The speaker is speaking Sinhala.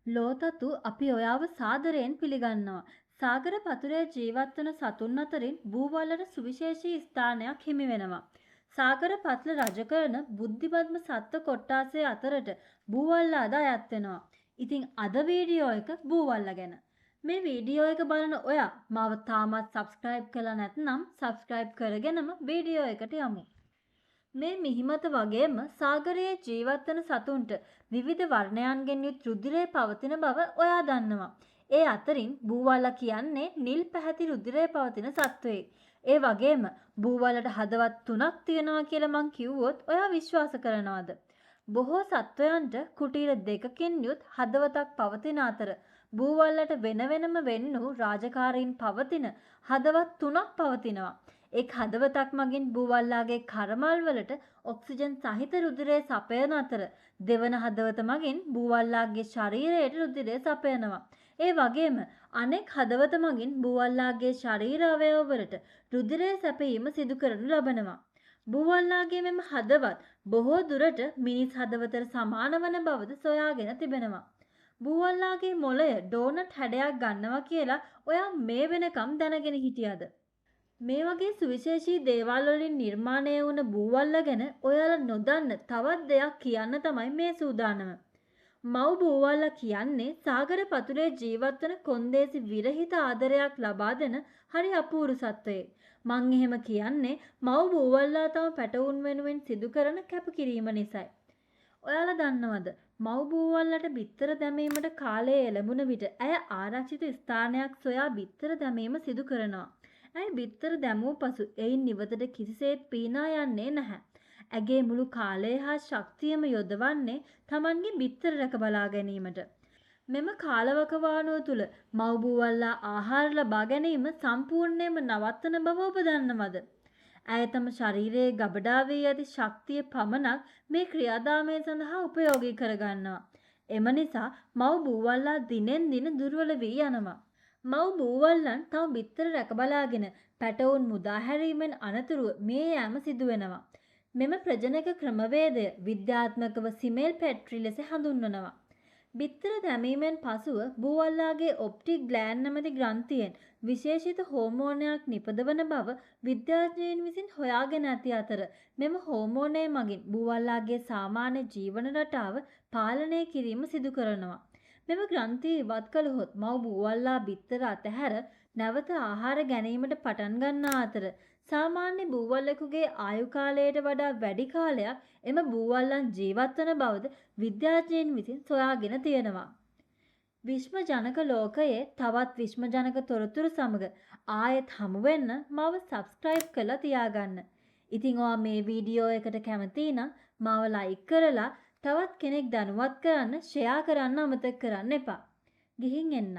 ලෝතතු අපි ඔයාව සාදරයෙන් පිළිගන්නවා. සාගර පතුලේ ජීවත් වන සතුන් අතරින් බූවල්ලට සුවිශේෂී ස්ථානයක් හිමි වෙනවා. සාගර පත්ල රජ කරන බුද්ධිමත්ම සත්ත්ව කොට්ටාසය අතරට බූවල්ලාද අයත් වෙනවා. ඉතින් අද වීඩියෝ එක බූවල්ලා ගැන. මේ වීඩියෝ එක බලන ඔයා මාව තාමත් සබ්ස්ක්‍රයිබ් කරලා නැත්නම් සබ්ස්ක්‍රයිබ් කරගෙනම වීඩියෝ එකට යමු. මේ මිහිමත වගේම සාගරයේ ජීවත් වන සතුන්ට විවිධ වර්ණයන්ගෙන් යුත් රුධිරය පවතින බව ඔයා දන්නවා. ඒ අතරින් බූවල්ලා කියන්නේ නිල් පැහැති රුධිරය පවතින සත්වයෙක්. ඒ වගේම බූවල්ලට හදවත් 3ක් තියෙනවා කියලා මං කිව්වොත් ඔයා විශ්වාස කරනවද? බොහෝ සත්වයන්ට කුටීර දෙකකින් යුත් හදවතක් පවතින අතර බූවල්ලට වෙන වෙනම වෙන් වූ රාජකාරීන් පවතින හදවත් 3ක් පවතිනවා. එක් හදවතක් මගින් බූවල්ලාගේ කරමල් වලට ඔක්සිජන් සහිත රුධිරය සපයන අතර දෙවන හදවත මගින් බූවල්ලාගේ ශරීරයට රුධිරය සපයනවා. ඒ වගේම අනෙක් හදවත මගින් බූවල්ලාගේ ශරීර අවයව වලට රුධිරය සැපයීම සිදු කරනු ලබනවා. බූවල්ලාගේ මෙම හදවත් බොහෝ දුරට මිනිස් හදවතට සමාන වන බවද සොයාගෙන තිබෙනවා. බූවල්ලාගේ මොළය ඩෝනට් හැඩයක් ගන්නවා කියලා ඔයා මේ වෙනකම් දැනගෙන හිටියද? මේ වගේ සුවිශේෂී දේවල් වලින් නිර්මාණය වුණ බූවල්ලා ගැන ඔයාලා නොදන්න තවත් දෙයක් කියන්න තමයි මේ සූදානම. මව් බූවල්ලා කියන්නේ සාගර පතුලේ ජීවත් වන කොන්දේසි විරහිත ආදරයක් ලබා දෙන හරි අපූර්ව සත්වයෙක්. මං එහෙම කියන්නේ මව් බූවල්ලා තම පැටවුන් වෙනුවෙන් සිදු කරන කැපකිරීම නිසායි. ඔයාලා දන්නවද? මව් බූවල්ලාට බිත්තර දැමීමට කාලය එළඹුණ විට ඇය ආරක්ෂිත ස්ථානයක් සොයා බිත්තර දැමීම සිදු කරනවා. ඇය බිත්තර දැමූ පසු එයින් නිවතට කිසිසේත් පීනා යන්නේ නැහැ. ඇගේ මුළු කාලය හා ශක්තියම යොදවන්නේ Tamanගේ බිත්තර රැක බලා ගැනීමට. මෙම කාලවකවානුව තුල මව් බූවල්ලා ආහාර ලබා ගැනීම සම්පූර්ණයෙන්ම නවත්තන බව ඔබ දන්නවද? ඇය තම ශරීරයේ ගබඩාවේ ඇති ශක්තිය පමණක් මේ ක්‍රියාදාමය සඳහා උපයෝගී කරගන්නවා. එම නිසා මව් බූවල්ලා දිනෙන් දින දුර්වල වී යනවා. මව් බූවල්ලන් තම බිත්තර රැක බලාගෙන පැටවුන් මුදා හැරීමෙන් අනතුරුව මේ යෑම සිදු වෙනවා. මෙම ප්‍රජනක ක්‍රමවේදය විද්‍යාත්මකව සිමෙල් පැට්‍රි ලෙස හඳුන්වනවා. බිත්තර දැමීමෙන් පසුව බූවල්ලාගේ ඔප්ටික් ග්ලෑන්ඩ් නැමැති ග්‍රන්ථියෙන් විශේෂිත හෝමෝනයක් නිපදවන බව විද්‍යාඥයින් විසින් හොයාගෙන ඇති අතර මෙම හෝමෝනය මගින් බූවල්ලාගේ සාමාන්‍ය ජීවන රටාව පාලනය කිරීම සිදු කරනවා. මෙම ග්‍රන්ථිය ඉවත් කළහොත් මව් බූවල්ලා බිත්තර අතහැර නැවත ආහාර ගැනීමට පටන් ගන්නා අතර සාමාන්‍ය බූවල්ලෙකුගේ ආයු කාලයට වඩා වැඩි කාලයක් එම බූවල්ලන් ජීවත් වන බවද විද්‍යාඥයින් විසින් සොයාගෙන තියෙනවා. විශ්මජනක ලෝකයේ තවත් විශ්මජනක තොරතුරු සමග ආයෙත් හමු වෙන්න මාව සබ්ස්ක්‍රයිබ් කරලා තියාගන්න. ඉතින් ඔයා මේ වීඩියෝ එකට කැමති නම් මාව ලයික් කරලා තවත් කෙනෙක් දැනුවත් කරන්න ෂෙයා කරන්න අමතක කරන්න එපා. ගිහින් එන්න.